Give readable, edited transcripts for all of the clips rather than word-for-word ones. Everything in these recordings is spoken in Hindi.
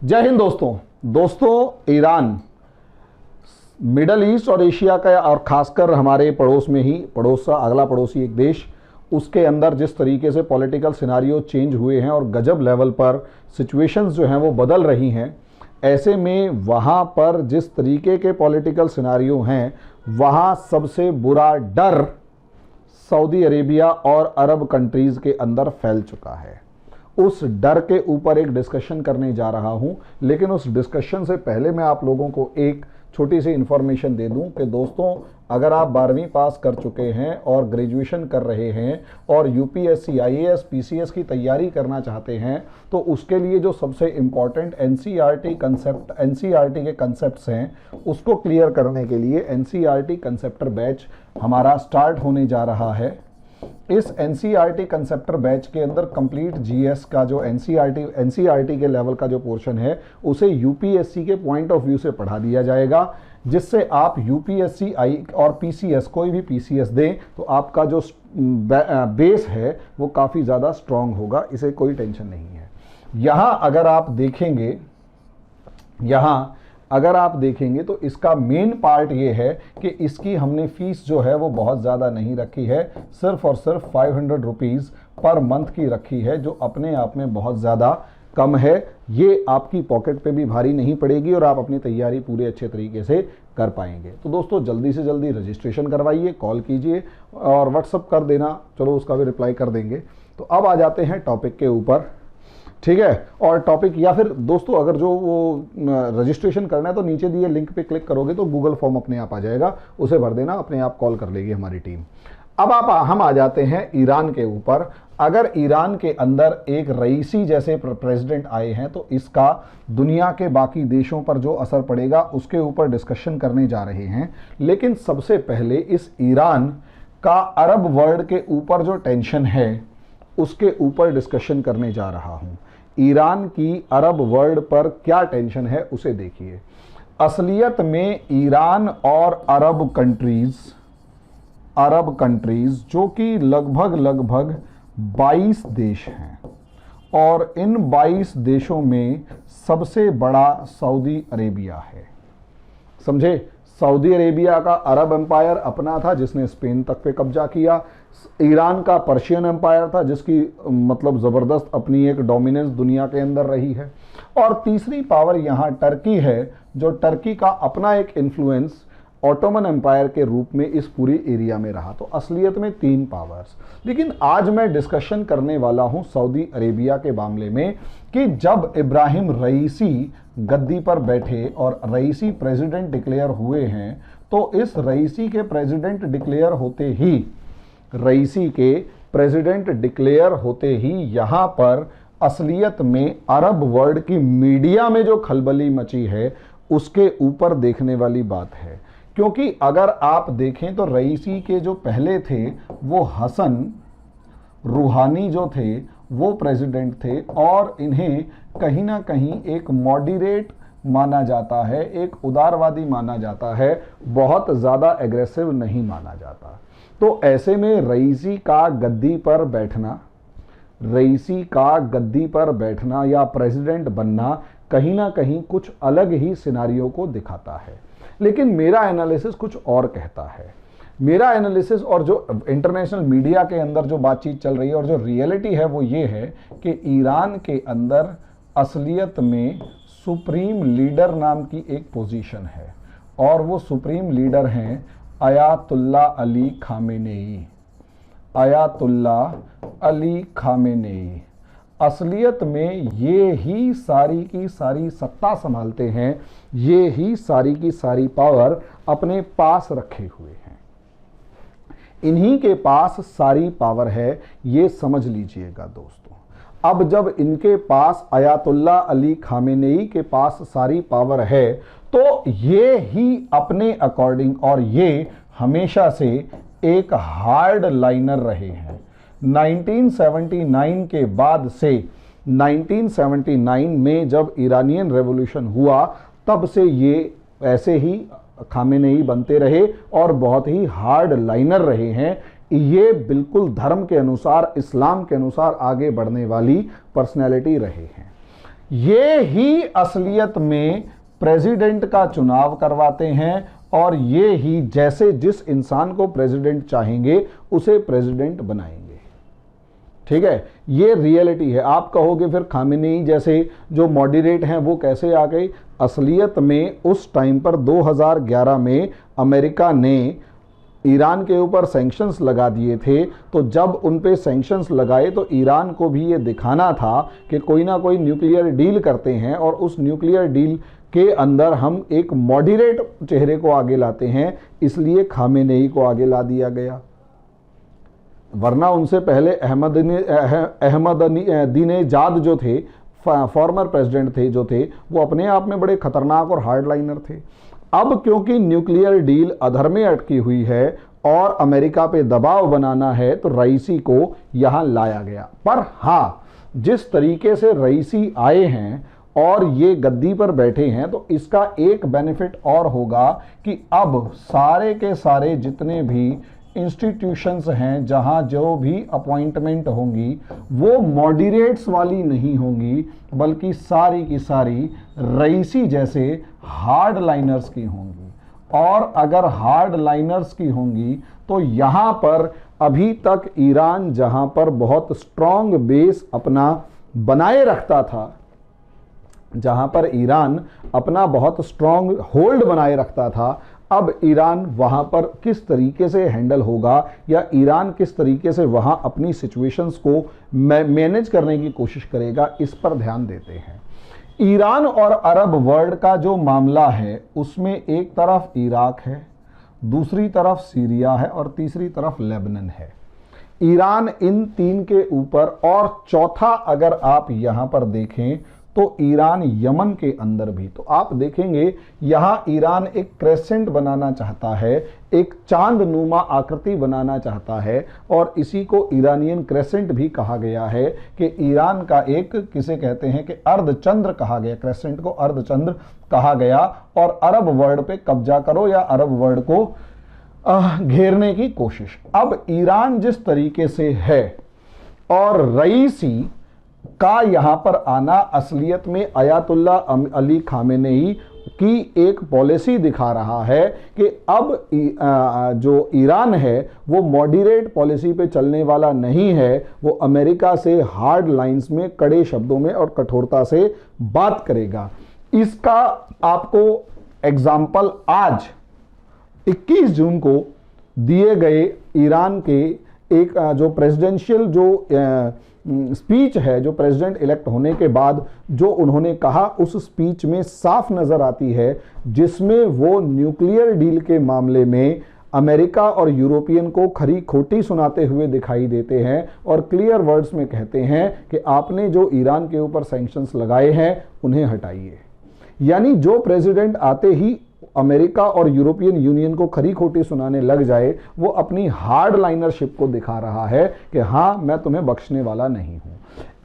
जय हिंद दोस्तों ईरान मिडल ईस्ट और एशिया का और खासकर हमारे पड़ोस में ही अगला पड़ोसी एक देश, उसके अंदर जिस तरीके से पॉलिटिकल सिनारियो चेंज हुए हैं और गजब लेवल पर सिचुएशंस जो हैं वो बदल रही हैं, ऐसे में वहाँ पर जिस तरीके के पॉलिटिकल सिनारियो हैं वहाँ सबसे बुरा डर सऊदी अरेबिया और अरब कंट्रीज़ के अंदर फैल चुका है। उस डर के ऊपर एक डिस्कशन करने जा रहा हूं, लेकिन उस डिस्कशन से पहले मैं आप लोगों को एक छोटी सी इन्फॉर्मेशन दे दूं कि दोस्तों, अगर आप 12वीं पास कर चुके हैं और ग्रेजुएशन कर रहे हैं और यूपीएससी, आईएएस, पीसीएस की तैयारी करना चाहते हैं, तो उसके लिए जो सबसे इम्पॉर्टेंट एनसीईआरटी के कंसेप्ट्स हैं उसको क्लियर करने के लिए एनसीईआरटी कंसेप्टर बैच हमारा स्टार्ट होने जा रहा है। इस एनसीईआरटी कंसेप्टर बैच के अंदर कंप्लीट जीएस का जो एनसीईआरटी के लेवल का जो पोर्शन है उसे यूपीएससी के पॉइंट ऑफ व्यू से पढ़ा दिया जाएगा, जिससे आप यूपीएससी आई और पीसीएस, कोई भी पीसीएस दें तो आपका जो बेस है वो काफ़ी ज़्यादा स्ट्रांग होगा। इसे कोई टेंशन नहीं है। यहाँ अगर आप देखेंगे तो इसका मेन पार्ट ये है कि इसकी हमने फीस जो है वो बहुत ज़्यादा नहीं रखी है, सिर्फ और सिर्फ 500 रुपीज़ पर मंथ की रखी है, जो अपने आप में बहुत ज़्यादा कम है। ये आपकी पॉकेट पे भी भारी नहीं पड़ेगी और आप अपनी तैयारी पूरे अच्छे तरीके से कर पाएंगे। तो दोस्तों, जल्दी से जल्दी रजिस्ट्रेशन करवाइए, कॉल कीजिए और व्हाट्सअप कर देना, चलो उसका भी रिप्लाई कर देंगे। तो अब आ जाते हैं टॉपिक के ऊपर, ठीक है। और टॉपिक, या फिर दोस्तों अगर जो वो रजिस्ट्रेशन करना है तो नीचे दिए लिंक पे क्लिक करोगे तो गूगल फॉर्म अपने आप आ जाएगा, उसे भर देना, अपने आप कॉल कर लेगी हमारी टीम। अब हम आ जाते हैं ईरान के ऊपर। अगर ईरान के अंदर एक रईसी जैसे प्रेसिडेंट आए हैं तो इसका दुनिया के बाकी देशों पर जो असर पड़ेगा उसके ऊपर डिस्कशन करने जा रहे हैं। लेकिन सबसे पहले इस ईरान का अरब वर्ल्ड के ऊपर जो टेंशन है उसके ऊपर डिस्कशन करने जा रहा हूं। ईरान की अरब वर्ल्ड पर क्या टेंशन है उसे देखिए। असलियत में ईरान और अरब कंट्रीज जो कि लगभग 22 देश हैं और इन 22 देशों में सबसे बड़ा सऊदी अरेबिया है। समझे, सऊदी अरेबिया का अरब एम्पायर अपना था जिसने स्पेन तक पे कब्जा किया। ईरान का पर्शियन एम्पायर था जिसकी मतलब ज़बरदस्त अपनी एक डोमिनेंस दुनिया के अंदर रही है। और तीसरी पावर यहाँ टर्की है, जो टर्की का अपना एक इन्फ्लुएंस ऑटोमन एम्पायर के रूप में इस पूरी एरिया में रहा। तो असलियत में 3 पावर्स। लेकिन आज मैं डिस्कशन करने वाला हूँ सऊदी अरेबिया के मामले में कि जब इब्राहिम रईसी गद्दी पर बैठे और रईसी प्रेसिडेंट डिक्लेयर हुए हैं, तो इस रईसी के प्रेसिडेंट डिक्लेयर होते ही यहाँ पर असलियत में अरब वर्ल्ड की मीडिया में जो खलबली मची है उसके ऊपर देखने वाली बात है। क्योंकि अगर आप देखें तो रईसी के जो पहले थे वो हसन रूहानी जो थे वो प्रेसिडेंट थे और इन्हें कहीं ना कहीं एक मॉडरेट माना जाता है, एक उदारवादी माना जाता है, बहुत ज़्यादा एग्रेसिव नहीं माना जाता। तो ऐसे में रईसी का गद्दी पर बैठना या प्रेसिडेंट बनना कहीं ना कहीं कुछ अलग ही सिनारियो को दिखाता है। लेकिन मेरा एनालिसिस कुछ और कहता है। मेरा एनालिसिस और जो इंटरनेशनल मीडिया के अंदर जो बातचीत चल रही है और जो रियलिटी है वो ये है कि ईरान के अंदर असलियत में सुप्रीम लीडर नाम की एक पोजीशन है और वो सुप्रीम लीडर हैं अयातुल्ला अली खामेनेई। असलियत में ये ही सारी की सारी सत्ता संभालते हैं, ये ही सारी की सारी पावर अपने पास रखे हुए हैं। इन्हीं के पास सारी पावर है, ये समझ लीजिएगा दोस्तों। अब जब इनके पास अयातुल्ला अली खामेनेई के पास सारी पावर है तो ये ही अपने अकॉर्डिंग, और ये हमेशा से एक हार्ड लाइनर रहे हैं। 1979 के बाद से 1979 में जब ईरानियन रेवोल्यूशन हुआ तब से ये ऐसे ही खामेनेई बनते रहे और बहुत ही हार्ड लाइनर रहे हैं। ये बिल्कुल धर्म के अनुसार, इस्लाम के अनुसार आगे बढ़ने वाली पर्सनैलिटी रहे हैं। ये ही असलियत में प्रेसिडेंट का चुनाव करवाते हैं और ये ही जैसे जिस इंसान को प्रेसिडेंट चाहेंगे उसे प्रेसिडेंट बनाएंगे। ठीक है, ये रियलिटी है। आप कहोगे फिर खामेनेई जैसे जो मॉडरेट हैं वो कैसे आ गए? असलियत में उस टाइम पर 2011 में अमेरिका ने ईरान के ऊपर सैंक्शंस लगा दिए थे, तो जब उन पे सैंक्शंस लगाए तो ईरान को भी ये दिखाना था कि कोई ना कोई न्यूक्लियर डील करते हैं और उस न्यूक्लियर डील के अंदर हम एक मॉडरेट चेहरे को आगे लाते हैं, इसलिए खामेनेई को आगे ला दिया गया। वरना उनसे पहले अहमदीनेजाद जो थे, फॉर्मर प्रेसिडेंट थे जो थे, वो अपने आप में बड़े खतरनाक और हार्डलाइनर थे। अब क्योंकि न्यूक्लियर डील अधर में अटकी हुई है और अमेरिका पे दबाव बनाना है तो रईसी को यहां लाया गया। पर हाँ, जिस तरीके से रईसी आए हैं और ये गद्दी पर बैठे हैं तो इसका एक बेनिफिट और होगा कि अब सारे के सारे जितने भी इंस्टीट्यूशंस हैं जहां जो भी अपॉइंटमेंट होंगी वो मॉडरेट्स वाली नहीं होंगी, बल्कि सारी की सारी रईसी जैसे हार्ड लाइनर्स की होंगी। और अगर हार्ड लाइनर्स की होंगी तो यहाँ पर अभी तक ईरान जहाँ पर बहुत स्ट्रॉन्ग बेस अपना बनाए रखता था, जहाँ पर ईरान अपना बहुत स्ट्रॉन्ग होल्ड बनाए रखता था, अब ईरान वहाँ पर किस तरीके से हैंडल होगा या ईरान किस तरीके से वहाँ अपनी सिचुएशंस को मैनेज करने की कोशिश करेगा, इस पर ध्यान देते हैं। ईरान और अरब वर्ल्ड का जो मामला है उसमें एक तरफ इराक है, दूसरी तरफ सीरिया है और तीसरी तरफ लेबनान है। ईरान इन तीन के ऊपर, और चौथा अगर आप यहाँ पर देखें तो ईरान यमन के अंदर भी। तो आप देखेंगे यहाँ ईरान एक क्रेसेंट बनाना चाहता है, एक चांद नुमा आकृति बनाना चाहता है, और इसी को ईरानियन क्रेसेंट भी कहा गया है कि ईरान का एक, किसे कहते हैं कि अर्धचंद्र कहा गया, क्रेसेंट को अर्धचंद्र कहा गया, और अरब वर्ल्ड पे कब्जा करो या अरब वर्ल्ड को घेरने की कोशिश। अब ईरान जिस तरीके से है और रईसी का यहां पर आना असलियत में अयातुल्ला अली खामेनेई की एक पॉलिसी दिखा रहा है कि अब जो ईरान है वो मॉडरेट पॉलिसी पे चलने वाला नहीं है, वो अमेरिका से हार्ड लाइंस में कड़े शब्दों में और कठोरता से बात करेगा। इसका आपको एग्जाम्पल आज 21 जून को दिए गए ईरान के एक जो प्रेसिडेंशियल जो स्पीच है, जो प्रेसिडेंट इलेक्ट होने के बाद जो उन्होंने कहा, उस स्पीच में साफ नजर आती है, जिसमें वो न्यूक्लियर डील के मामले में अमेरिका और यूरोपियन को खरी खोटी सुनाते हुए दिखाई देते हैं और क्लियर वर्ड्स में कहते हैं कि आपने जो ईरान के ऊपर सैंक्शंस लगाए हैं उन्हें हटाइए। यानी जो प्रेसिडेंट आते ही अमेरिका और यूरोपियन यूनियन को खरी खोटी सुनाने लग जाए, वो अपनी हार्ड लाइनरशिप को दिखा रहा है कि हाँ, मैं तुम्हें बख्शने वाला नहीं हूं।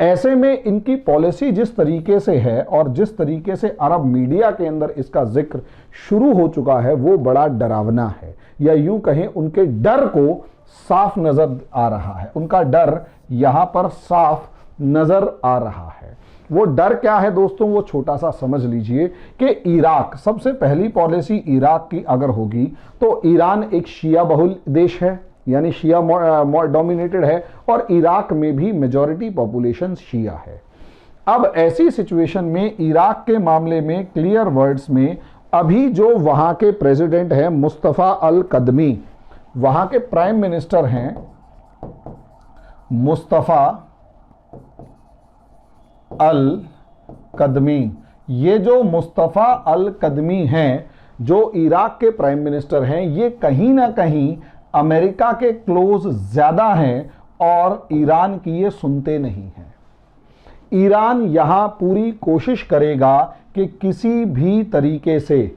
ऐसे में इनकी पॉलिसी जिस तरीके से है और जिस तरीके से अरब मीडिया के अंदर इसका जिक्र शुरू हो चुका है, वो बड़ा डरावना है, या यूं कहें उनके डर को साफ नजर आ रहा है। उनका डर यहां पर साफ नजर आ रहा है। वो डर क्या है दोस्तों, वो छोटा सा समझ लीजिए कि इराक, सबसे पहली पॉलिसी इराक की अगर होगी तो ईरान एक शिया बहुल देश है, यानी शिया डोमिनेटेड है, और इराक में भी मेजॉरिटी पॉपुलेशन शिया है। अब ऐसी सिचुएशन में इराक के मामले में क्लियर वर्ड्स में अभी जो वहां के प्रेसिडेंट हैं मुस्तफ़ा अल कदमी, वहां के प्राइम मिनिस्टर हैं मुस्तफ़ा अल कदमी। ये जो मुस्तफ़ा अल कदमी हैं, जो इराक के प्राइम मिनिस्टर हैं, ये कहीं ना कहीं अमेरिका के क्लोज ज़्यादा हैं और ईरान की ये सुनते नहीं हैं। ईरान यहाँ पूरी कोशिश करेगा कि किसी भी तरीके से,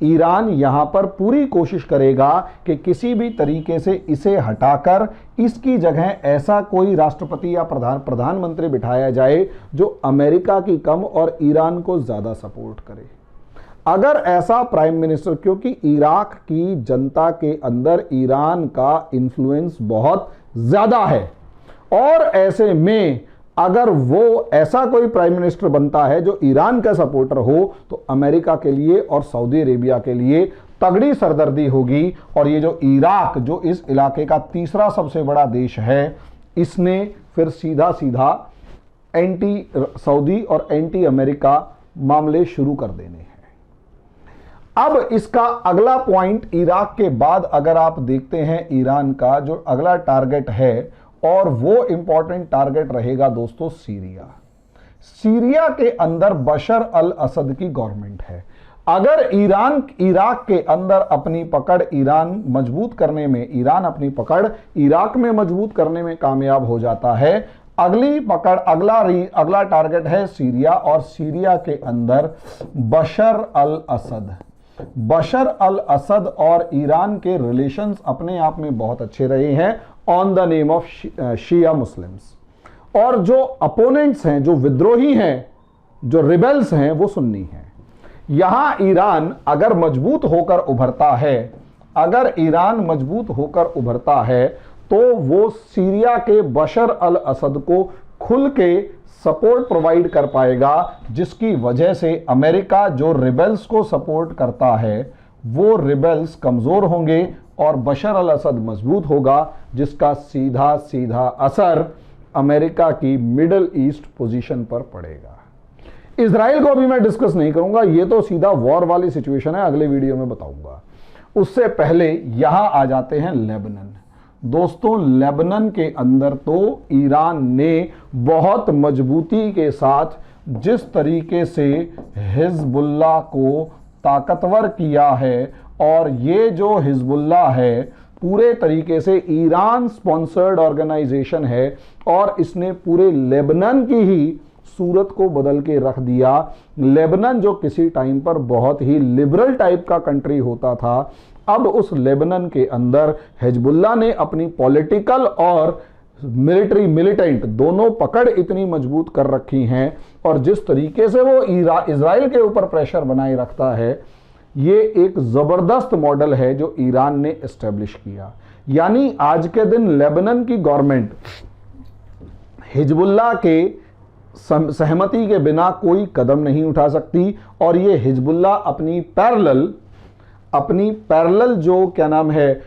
ईरान यहाँ पर पूरी कोशिश करेगा कि किसी भी तरीके से इसे हटाकर इसकी जगह ऐसा कोई राष्ट्रपति या प्रधानमंत्री बिठाया जाए जो अमेरिका की कम और ईरान को ज़्यादा सपोर्ट करे। अगर ऐसा प्राइम मिनिस्टर, क्योंकि इराक की जनता के अंदर ईरान का इन्फ्लुएंस बहुत ज़्यादा है, और ऐसे में अगर वो ऐसा कोई प्राइम मिनिस्टर बनता है जो ईरान का सपोर्टर हो तो अमेरिका के लिए और सऊदी अरेबिया के लिए तगड़ी सरदर्दी होगी। और ये जो इराक, जो इस इलाके का तीसरा सबसे बड़ा देश है, इसने फिर सीधा सीधा एंटी सऊदी और एंटी अमेरिका मामले शुरू कर देने हैं। अब इसका अगला पॉइंट, इराक के बाद अगर आप देखते हैं ईरान का जो अगला टारगेट है, और वो इंपॉर्टेंट टारगेट रहेगा दोस्तों सीरिया। सीरिया के अंदर बशर अल असद की गवर्नमेंट है। अगर इराक के अंदर अपनी पकड़ ईरान अपनी पकड़ इराक में मजबूत करने में कामयाब हो जाता है, अगली पकड़ अगला टारगेट है सीरिया, और सीरिया के अंदर बशर अल असद और ईरान के रिलेशंस अपने आप में बहुत अच्छे रहे हैं on the name of Shia Muslims. और जो अपोनेंट्स हैं, जो विद्रोही हैं, जो रिबेल्स हैं, वो सुन्नी हैं। यहां ईरान अगर मजबूत होकर उभरता है तो वो सीरिया के बशर अल असद को खुल के सपोर्ट प्रोवाइड कर पाएगा, जिसकी वजह से अमेरिका जो रिबेल्स को सपोर्ट करता है वो रिबेल्स कमजोर होंगे और बशर अल असद मजबूत होगा, जिसका सीधा सीधा असर अमेरिका की मिडिल ईस्ट पोजीशन पर पड़ेगा। इजराइल को अभी मैं डिस्कस नहीं करूंगा, ये तो सीधा वॉर वाली सिचुएशन है, अगले वीडियो में बताऊंगा। उससे पहले यहां आ जाते हैं लेबनान। दोस्तों, लेबनान के अंदर तो ईरान ने बहुत मजबूती के साथ जिस तरीके से हिजबुल्लाह को ताकतवर किया है, और ये जो हिजबुल्लाह है पूरे तरीके से ईरान स्पॉन्सर्ड ऑर्गेनाइजेशन है, और इसने पूरे लेबनान की ही सूरत को बदल के रख दिया। लेबनान जो किसी टाइम पर बहुत ही लिबरल टाइप का कंट्री होता था, अब उस लेबनान के अंदर हिजबुल्लाह ने अपनी पॉलिटिकल और मिलिटेंट दोनों पकड़ इतनी मजबूत कर रखी हैं, और जिस तरीके से वो इजराइल के ऊपर प्रेशर बनाए रखता है, ये एक जबरदस्त मॉडल है जो ईरान ने एस्टेब्लिश किया। यानी आज के दिन लेबनान की गवर्नमेंट हिजबुल्लाह के सहमति के बिना कोई कदम नहीं उठा सकती, और ये हिजबुल्लाह अपनी पैरेलल जो क्या नाम है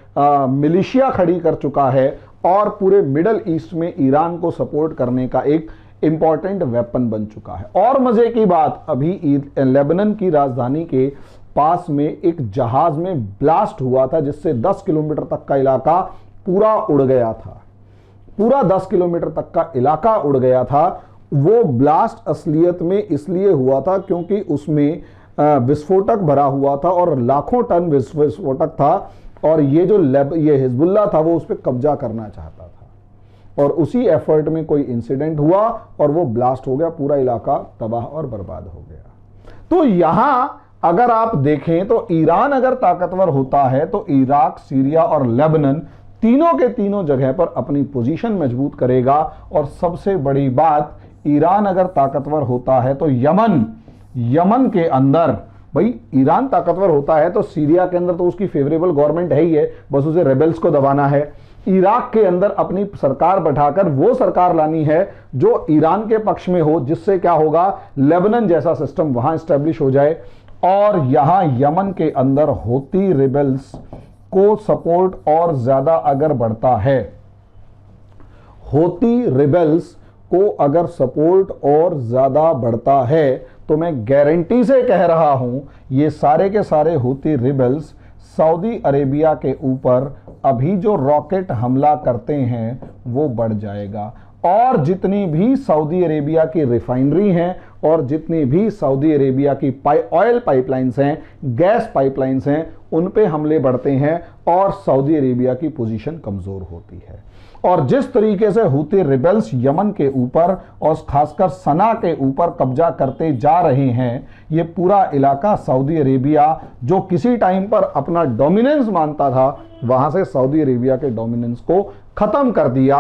मिलिशिया खड़ी कर चुका है, और पूरे मिडल ईस्ट में ईरान को सपोर्ट करने का एक इंपॉर्टेंट वेपन बन चुका है। और मजे की बात, अभी लेबनान की राजधानी के पास में एक जहाज में ब्लास्ट हुआ था, जिससे 10 किलोमीटर तक का इलाका पूरा उड़ गया था। पूरा 10 किलोमीटर तक का इलाका उड़ गया था। वो ब्लास्ट असलियत में इसलिए हुआ था क्योंकि उसमें विस्फोटक भरा हुआ था, और लाखों टन विस्फोटक था, और ये जो ये हिजबुल्लाह था वो उस पर कब्जा करना चाहता था, और उसी एफर्ट में कोई इंसिडेंट हुआ और वो ब्लास्ट हो गया, पूरा इलाका तबाह और बर्बाद हो गया। तो यहां अगर आप देखें तो ईरान अगर ताकतवर होता है तो इराक, सीरिया और लेबनान तीनों के तीनों जगह पर अपनी पोजीशन मजबूत करेगा। और सबसे बड़ी बात, ईरान अगर ताकतवर होता है तो यमन के अंदर, भाई ईरान ताकतवर होता है तो सीरिया के अंदर तो उसकी फेवरेबल गवर्नमेंट है ही है, बस उसे रेबेल्स को दबाना है। इराक के अंदर अपनी सरकार बैठाकर वो सरकार लानी है जो ईरान के पक्ष में हो, जिससे क्या होगा, लेबनान जैसा सिस्टम वहां स्टैब्लिश हो जाए। और यहां यमन के अंदर होती रिबेल्स को सपोर्ट और ज्यादा अगर बढ़ता है, होती रिबेल्स को अगर सपोर्ट और ज्यादा बढ़ता है, तो मैं गारंटी से कह रहा हूं ये सारे के सारे होती रिबेल्स सऊदी अरेबिया के ऊपर अभी जो रॉकेट हमला करते हैं वो बढ़ जाएगा। और जितनी भी सऊदी अरेबिया की रिफाइनरी हैं, और जितनी भी सऊदी अरेबिया की ऑयल पाइपलाइंस हैं, गैस पाइपलाइंस हैं, उन पे हमले बढ़ते हैं और सऊदी अरेबिया की पोजीशन कमजोर होती है। और जिस तरीके से हूती रिबेल्स यमन के ऊपर और खासकर सना के ऊपर कब्जा करते जा रहे हैं, ये पूरा इलाका सऊदी अरेबिया जो किसी टाइम पर अपना डोमिनेंस मानता था, वहां से सऊदी अरेबिया के डोमिनेंस को खत्म कर दिया।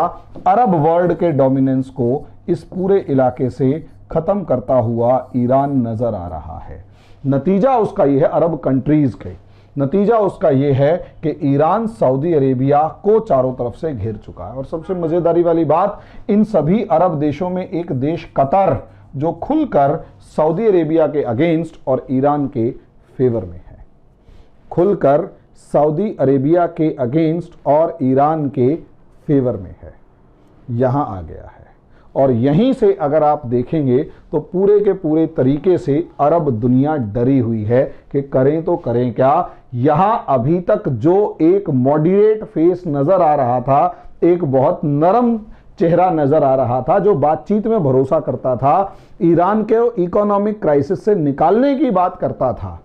अरब वर्ल्ड के डोमिनेंस को इस पूरे इलाके से खत्म करता हुआ ईरान नजर आ रहा है। नतीजा उसका यह है अरब कंट्रीज के नतीजा उसका यह है कि ईरान सऊदी अरेबिया को चारों तरफ से घेर चुका है। और सबसे मजेदारी वाली बात, इन सभी अरब देशों में एक देश कतर, जो खुलकर सऊदी अरेबिया के अगेंस्ट और ईरान के फेवर में है, खुलकर सऊदी अरेबिया के अगेंस्ट और ईरान के फेवर में है, यहां आ गया है। और यहीं से अगर आप देखेंगे तो पूरे के पूरे तरीके से अरब दुनिया डरी हुई है कि करें तो करें क्या। यहां अभी तक जो एक मॉडरेट फेस नजर आ रहा था, एक बहुत नरम चेहरा नजर आ रहा था, जो बातचीत में भरोसा करता था, ईरान के इकोनॉमिक क्राइसिस से निकालने की बात करता था,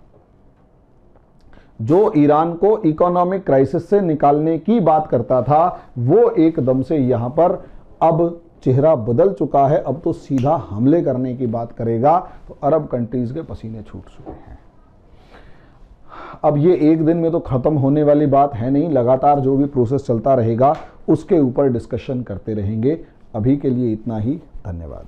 जो ईरान को इकोनॉमिक क्राइसिस से निकालने की बात करता था, वो एकदम से यहां पर अब चेहरा बदल चुका है। अब तो सीधा हमले करने की बात करेगा। तो अरब कंट्रीज के पसीने छूट चुके हैं। अब ये एक दिन में तो खत्म होने वाली बात है नहीं, लगातार जो भी प्रोसेस चलता रहेगा उसके ऊपर डिस्कशन करते रहेंगे। अभी के लिए इतना ही, धन्यवाद।